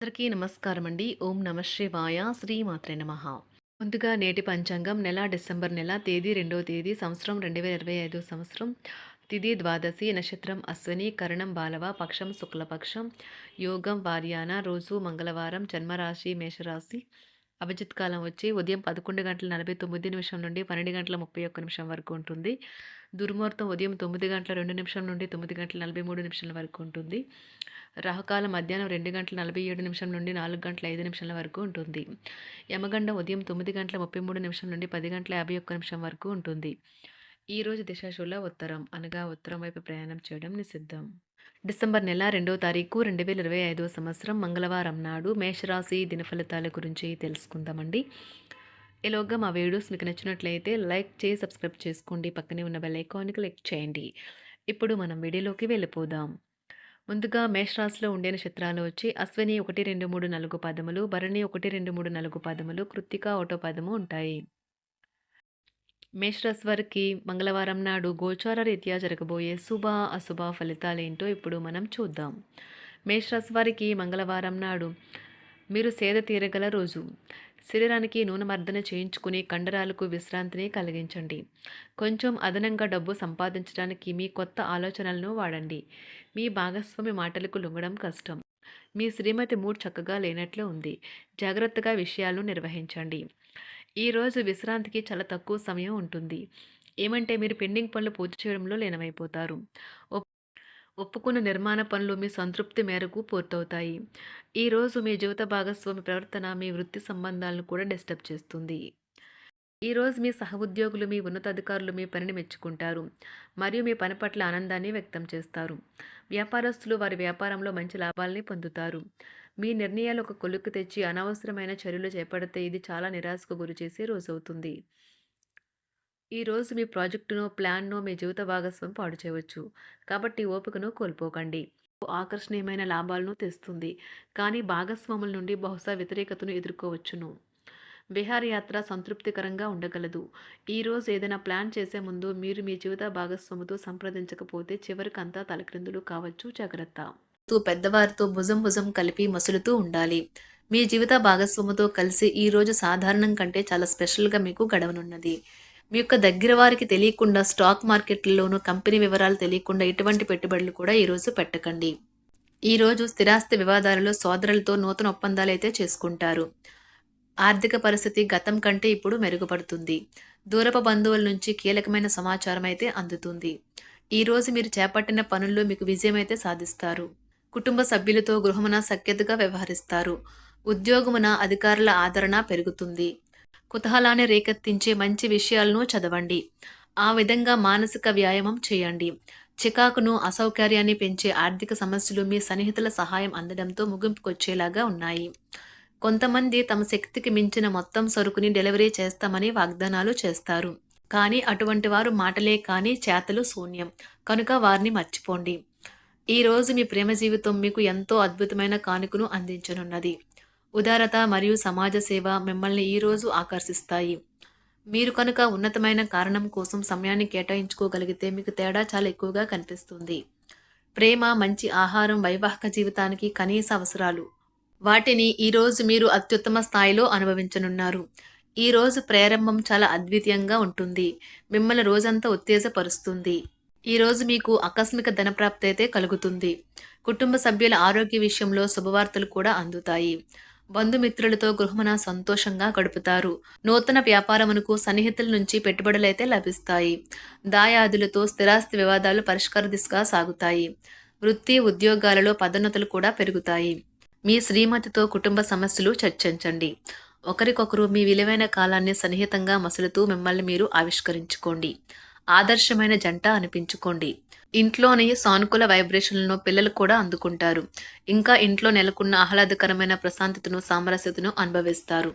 అందరికీ నమస్కారం అండి. ఓం నమ శివాయ. శ్రీమాత్రే నమః. ముందుగా నేటి పంచాంగం నెల డిసెంబర్ నెల తేదీ 2వ తేదీ సంవత్సరం 2025 సంవత్సరం. తిథి ద్వాదశి, నక్షత్రం అశ్విని, కరణం బాలవ, పక్షం శుక్లపక్షం, యోగం వార్యాన, రోజు మంగళవారం, జన్మరాశి మేషరాశి. అభిజిత్ కాలం వచ్చి ఉదయం 11:49 నుండి 12:31 వరకు ఉంటుంది. దుర్ముహూర్తం ఉదయం 9:02 నుండి 9:43 వరకు ఉంటుంది. రాహుకాలం మధ్యాహ్నం 2:47 నుండి 4:05 వరకు ఉంటుంది. యమగండం ఉదయం 9:33 నుండి 10:51 వరకు ఉంటుంది. ఈరోజు దిశాశూల ఉత్తరం అనగా ఉత్తరం వైపు ప్రయాణం చేయడం నిషిద్ధం. డిసెంబర్ నెల 2వ తారీఖు 2025 సంవత్సరం మంగళవారం నాడు మేషరాశి దినఫలితాల గురించి తెలుసుకుందామండి. ఈలోగా మా వీడియోస్ మీకు నచ్చినట్లయితే లైక్ చేసి సబ్స్క్రైబ్ చేసుకోండి. పక్కనే ఉన్న బెల్ ఐకాన్‌ని క్లిక్ చేయండి. ఇప్పుడు మనం వీడియోలోకి వెళ్ళిపోదాం. ముందుగా మేషరాశిలో ఉండే నక్షత్రాలు వచ్చి అశ్విని 1, 2, 3, 4 పాదములు, భరణి 1, 2, 3, 4 పాదములు, కృత్తిక 1వ పాదము ఉంటాయి. మేషరాశి వారికి మంగళవారం నాడు గోచార రీత్యా జరగబోయే శుభ అశుభ ఫలితాలేంటో ఇప్పుడు మనం చూద్దాం. మేషరాశి వారికి మంగళవారం నాడు మీరు సేద తీరగల రోజు. శరీరానికి నూనె మర్దన చేయించుకుని కండరాలకు విశ్రాంతిని కలిగించండి. కొంచెం అదనంగా డబ్బు సంపాదించడానికి మీ కొత్త ఆలోచనలను వాడండి. మీ భాగస్వామి మాటలకు లొంగడం కష్టం. మీ శ్రీమతి మూడ్ చక్కగా లేనట్లు ఉంది. జాగ్రత్తగా విషయాలను నిర్వహించండి. ఈరోజు విశ్రాంతికి చాలా తక్కువ సమయం ఉంటుంది. ఏమంటే మీరు పెండింగ్ పనులు పూర్తి చేయడంలో లీనమైపోతారు. ఒప్పుకున్న నిర్మాణ పనులు మీ సంతృప్తి మేరకు పూర్తవుతాయి. ఈరోజు మీ జీవిత భాగస్వామి ప్రవర్తన మీ వృత్తి సంబంధాలను కూడా డిస్టర్బ్ చేస్తుంది. ఈరోజు మీ సహోద్యోగులు, మీ ఉన్నతాధికారులు మీ పనిని మెచ్చుకుంటారు మరియు మీ పని పట్ల ఆనందాన్ని వ్యక్తం చేస్తారు. వ్యాపారస్తులు వారి వ్యాపారంలో మంచి లాభాలని పొందుతారు. మీ నిర్ణయాలు ఒక కొలుక్కు తెచ్చి అనవసరమైన చర్యలు చేపడితే ఇది చాలా నిరాశకు గురిచేసే రోజు అవుతుంది. ఈరోజు మీ ప్రాజెక్టునో ప్లాన్నో మీ జీవిత భాగస్వామి పాడు చేయవచ్చు. కాబట్టి ఓపికను కోల్పోకండి. ఆకర్షణీయమైన లాభాలను తెస్తుంది, కానీ భాగస్వాముల నుండి బహుశా వ్యతిరేకతను ఎదుర్కోవచ్చును. విహారయాత్ర సంతృప్తికరంగా ఉండగలదు. ఈరోజు ఏదైనా ప్లాన్ చేసే ముందు మీరు మీ జీవిత భాగస్వామితో సంప్రదించకపోతే చివరికంతా తలక్రిందులు కావచ్చు. జాగ్రత్త. పెద్దవారితో భుజం భుజం కలిపి మసులుతూ ఉండాలి. మీ జీవిత భాగస్వామితో కలిసి ఈరోజు సాధారణం కంటే చాలా స్పెషల్గా మీకు గడవనున్నది. మీ యొక్క దగ్గర వారికి తెలియకుండా స్టాక్ మార్కెట్లలోనూ కంపెనీ వివరాలు తెలియకుండా ఇటువంటి పెట్టుబడులు కూడా ఈరోజు పెట్టకండి. ఈరోజు స్థిరాస్తి వివాదాలలో సోదరులతో నూతన ఒప్పందాలు అయితే చేసుకుంటారు. ఆర్థిక పరిస్థితి గతం కంటే ఇప్పుడు మెరుగుపడుతుంది. దూరపు బంధువుల నుంచి కీలకమైన సమాచారం అయితే అందుతుంది. ఈరోజు మీరు చేపట్టిన పనుల్లో మీకు విజయం అయితే సాధిస్తారు. కుటుంబ సభ్యులతో గృహమున సఖ్యతగా వ్యవహరిస్తారు. ఉద్యోగమున అధికారుల ఆదరణ పెరుగుతుంది. కుతూహలాన్ని రేకెత్తించే మంచి విషయాలను చదవండి. ఆ విధంగా మానసిక వ్యాయామం చేయండి. చికాకును, అసౌకర్యాన్ని పెంచే ఆర్థిక సమస్యలు మీ సన్నిహితుల సహాయం అందడంతో ముగింపుకొచ్చేలాగా ఉన్నాయి. కొంతమంది తమ శక్తికి మించిన మొత్తం సరుకుని డెలివరీ చేస్తామని వాగ్దానాలు చేస్తారు. కానీ అటువంటి వారు మాటలే కానీ చేతలు శూన్యం. కనుక వారిని మర్చిపోండి. ఈరోజు మీ ప్రేమ జీవితం మీకు ఎంతో అద్భుతమైన కానుకను అందించనున్నది. ఉదారత మరియు సమాజ సేవ మిమ్మల్ని ఈరోజు ఆకర్షిస్తాయి. మీరు కనుక ఉన్నతమైన కారణం కోసం సమయాన్ని కేటాయించుకోగలిగితే మీకు తేడా చాలా ఎక్కువగా కనిపిస్తుంది. ప్రేమ, మంచి ఆహారం వైవాహిక జీవితానికి కనీస అవసరాలు. వాటిని ఈరోజు మీరు అత్యుత్తమ స్థాయిలో అనుభవించనున్నారు. ఈరోజు ప్రారంభం చాలా అద్వితీయంగా ఉంటుంది. మిమ్మల్ని రోజంతా ఉత్తేజపరుస్తుంది. ఈరోజు మీకు ఆకస్మిక ధనప్రాప్తి అయితే కలుగుతుంది. కుటుంబ సభ్యుల ఆరోగ్య విషయంలో శుభవార్తలు కూడా అందుతాయి. బంధుమిత్రులతో గృహమున సంతోషంగా గడుపుతారు. నూతన వ్యాపారమునకు సన్నిహితుల నుంచి పెట్టుబడులైతే లభిస్తాయి. దాయాదులతో స్థిరాస్తి వివాదాలు పరిష్కార దిశగా సాగుతాయి. వృత్తి ఉద్యోగాలలో పదోన్నతులు కూడా పెరుగుతాయి. మీ శ్రీమతితో కుటుంబ సమస్యలు చర్చించండి. ఒకరికొకరు మీ విలువైన కాలాన్ని సన్నిహితంగా మసులుతూ మిమ్మల్ని మీరు ఆవిష్కరించుకోండి. ఆదర్శమైన జంట అనిపించుకోండి. ఇంట్లోని సానుకూల వైబ్రేషన్లను పిల్లలు కూడా అందుకుంటారు. ఇంకా ఇంట్లో నెలకొన్న ఆహ్లాదకరమైన ప్రశాంతతను, సామరస్యతను అనుభవిస్తారు.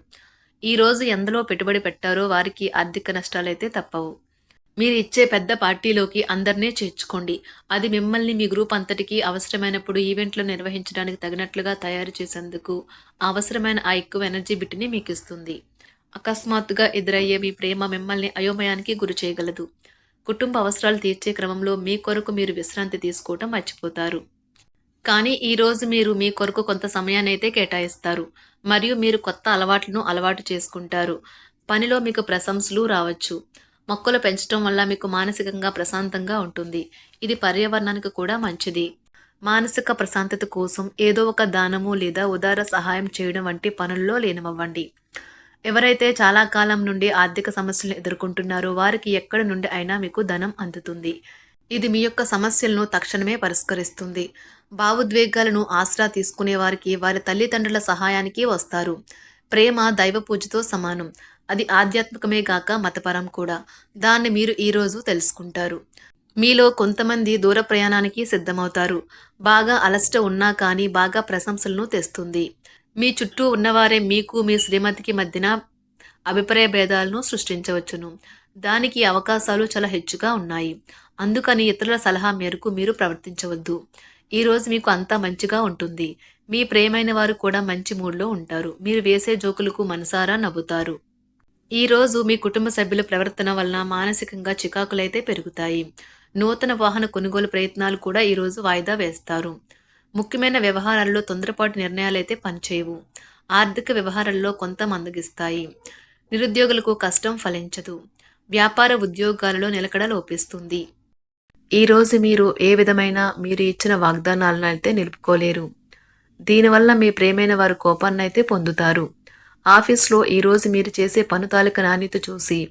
ఈరోజు ఎందులో పెట్టుబడి పెట్టారో వారికి ఆర్థిక నష్టాలైతే తప్పవు. మీరు ఇచ్చే పెద్ద పార్టీలోకి అందరినీ చేర్చుకోండి. అది మిమ్మల్ని మీ గ్రూప్ అంతటికీ అవసరమైనప్పుడు ఈవెంట్లు నిర్వహించడానికి తగినట్లుగా తయారు చేసేందుకు అవసరమైన ఆ ఎక్కువ ఎనర్జీ బిట్ని మీకు ఇస్తుంది. అకస్మాత్తుగా ఎదురయ్యే మీ ప్రేమ మిమ్మల్ని అయోమయానికి గురి చేయగలదు. కుటుంబ అవసరాలు తీర్చే క్రమంలో మీ కొరకు మీరు విశ్రాంతి తీసుకోవటం మర్చిపోతారు. కానీ ఈరోజు మీరు మీ కొరకు కొంత సమయాన్నైతే కేటాయిస్తారు. మరియు మీరు కొత్త అలవాట్లను అలవాటు చేసుకుంటారు. పనిలో మీకు ప్రశంసలు రావచ్చు. మొక్కలు పెంచటం వల్ల మీకు మానసికంగా ప్రశాంతంగా ఉంటుంది. ఇది పర్యావరణానికి కూడా మంచిది. మానసిక ప్రశాంతత కోసం ఏదో ఒక దానము లేదా ఉదార సహాయం చేయడం వంటి పనుల్లో లీనమవ్వండి. ఎవరైతే చాలా కాలం నుండి ఆర్థిక సమస్యలను ఎదుర్కొంటున్నారో వారికి ఎక్కడి నుండి అయినా మీకు ధనం అందుతుంది. ఇది మీ యొక్క సమస్యలను తక్షణమే పరిష్కరిస్తుంది. భావోద్వేగాలను ఆసరా తీసుకునే వారికి వారి తల్లిదండ్రుల సహాయానికి వస్తారు. ప్రేమ దైవ పూజతో సమానం. అది ఆధ్యాత్మికమే గాక మతపరం కూడా. దాన్ని మీరు ఈరోజు తెలుసుకుంటారు. మీలో కొంతమంది దూర ప్రయాణానికి సిద్ధమవుతారు. బాగా అలసట ఉన్నా కానీ బాగా ప్రశంసలను తెస్తుంది. మీ చుట్టూ ఉన్నవారే మీకు మీ శ్రీమతికి మధ్యన అభిప్రాయ భేదాలను సృష్టించవచ్చును. దానికి అవకాశాలు చాలా హెచ్చుగా ఉన్నాయి. అందుకని ఇతరుల సలహా మేరకు మీరు ప్రవర్తించవద్దు. ఈరోజు మీకు అంతా మంచిగా ఉంటుంది. మీ ప్రియమైన వారు కూడా మంచి మూడ్లో ఉంటారు. మీరు వేసే జోకులకు మనసారా నవ్వుతారు. ఈరోజు మీ కుటుంబ సభ్యుల ప్రవర్తన వలన మానసికంగా చికాకులైతే పెరుగుతాయి. నూతన వాహన కొనుగోలు ప్రయత్నాలు కూడా ఈరోజు వాయిదా వేస్తారు. ముఖ్యమైన వ్యవహారాల్లో తొందరపాటు నిర్ణయాలైతే పనిచేయవు. ఆర్థిక వ్యవహారాల్లో కొంత మందగిస్తాయి. నిరుద్యోగులకు కష్టం ఫలించదు. వ్యాపార ఉద్యోగాలలో నిలకడ లోపిస్తుంది. ఈరోజు మీరు ఏ విధమైన మీరు ఇచ్చిన వాగ్దానాలను అయితే నిలుపుకోలేరు. దీనివల్ల మీ ప్రేమైన వారు కోపాన్నైతే పొందుతారు. ఆఫీస్లో ఈరోజు మీరు చేసే పను తాలూకా నాణ్యత చూసి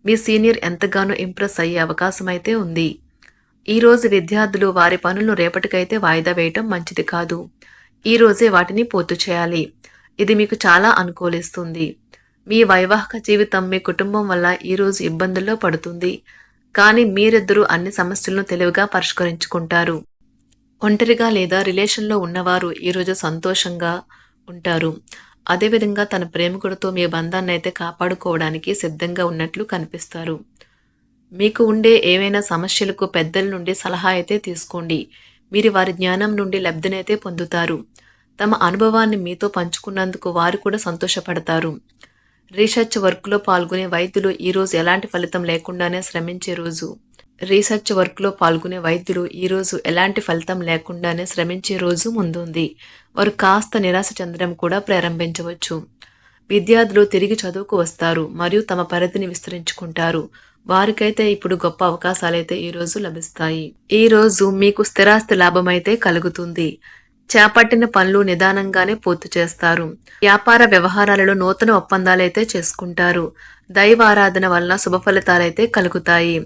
మీ సీనియర్ ఎంతగానో ఇంప్రెస్ అయ్యే అవకాశం అయితే ఉంది. ఈరోజు విద్యార్థులు వారి పనులను రేపటికైతే వాయిదా వేయటం మంచిది కాదు. ఈరోజే వాటిని పూర్తి చేయాలి. ఇది మీకు చాలా అనుకూలిస్తుంది. మీ వైవాహిక జీవితం మీ కుటుంబం వల్ల ఈరోజు ఇబ్బందుల్లో పడుతుంది. కానీ మీరిద్దరూ అన్ని సమస్యలను తెలివిగా పరిష్కరించుకుంటారు. ఒంటరిగా లేదా రిలేషన్లో ఉన్నవారు ఈరోజు సంతోషంగా ఉంటారు. అదేవిధంగా తన ప్రేమికుడితో మీ బంధాన్ని అయితే కాపాడుకోవడానికి సిద్ధంగా ఉన్నట్లు కనిపిస్తారు. మీకు ఉండే ఏవైనా సమస్యలకు పెద్దల నుండి సలహా అయితే తీసుకోండి. మీరు వారి జ్ఞానం నుండి లబ్ధినైతే పొందుతారు. తమ అనుభవాన్ని మీతో పంచుకున్నందుకు వారు కూడా సంతోషపడతారు. రీసెర్చ్ వర్క్లో పాల్గొనే వైద్యులు ఈరోజు ఎలాంటి ఫలితం లేకుండానే శ్రమించే రోజు. ఈరోజు ఎలాంటి ఫలితం లేకుండానే శ్రమించే రోజు ముందుంది. వారు కాస్త నిరాశ చెందడం కూడా ప్రారంభించవచ్చు. విద్యార్థులు తిరిగి చదువుకు వస్తారు మరియు తమ పరిధిని విస్తరించుకుంటారు. వారికైతే ఇప్పుడు గొప్ప అవకాశాలైతే ఈరోజు లభిస్తాయి. ఈరోజు మీకు స్థిరాస్తి లాభం అయితే కలుగుతుంది. చేపట్టిన పనులు నిదానంగానే పూర్తి చేస్తారు. వ్యాపార వ్యవహారాలలో నూతన ఒప్పందాలైతే చేసుకుంటారు. దైవ ఆరాధన వలన శుభ ఫలితాలైతే కలుగుతాయి.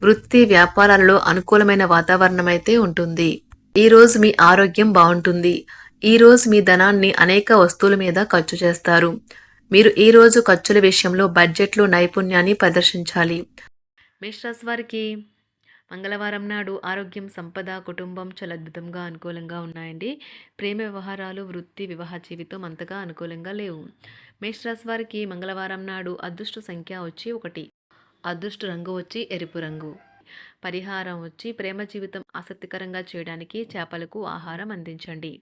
వృత్తి వ్యాపారాలలో అనుకూలమైన వాతావరణం అయితే ఉంటుంది. ఈరోజు మీ ఆరోగ్యం బాగుంటుంది. ఈరోజు మీ ధనాన్ని అనేక వస్తువుల మీద ఖర్చు చేస్తారు. మీరు ఈరోజు ఖర్చుల విషయంలో బడ్జెట్లో నైపుణ్యాన్ని ప్రదర్శించాలి. మేషరాశి వారికి మంగళవారం నాడు ఆరోగ్యం, సంపద, కుటుంబం చాలా అద్భుతంగా అనుకూలంగా ఉన్నాయండి. ప్రేమ వ్యవహారాలు, వృత్తి, వివాహ జీవితం అంతగా అనుకూలంగా లేవు. మేషరాశి వారికి మంగళవారం నాడు అదృష్ట సంఖ్య వచ్చి 1, అదృష్ట రంగు వచ్చి ఎరుపు రంగు. పరిహారం వచ్చి ప్రేమ జీవితం ఆసక్తికరంగా చేయడానికి చేపలకు ఆహారం అందించండి.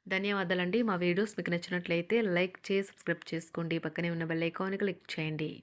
ధన్యవాదాలండి. మా వీడియోస్ మీకు నచ్చినట్లయితే లైక్ చేసి సబ్స్క్రైబ్ చేసుకోండి. పక్కనే ఉన్న బెల్ ఐకాన్ క్లిక్ చేయండి.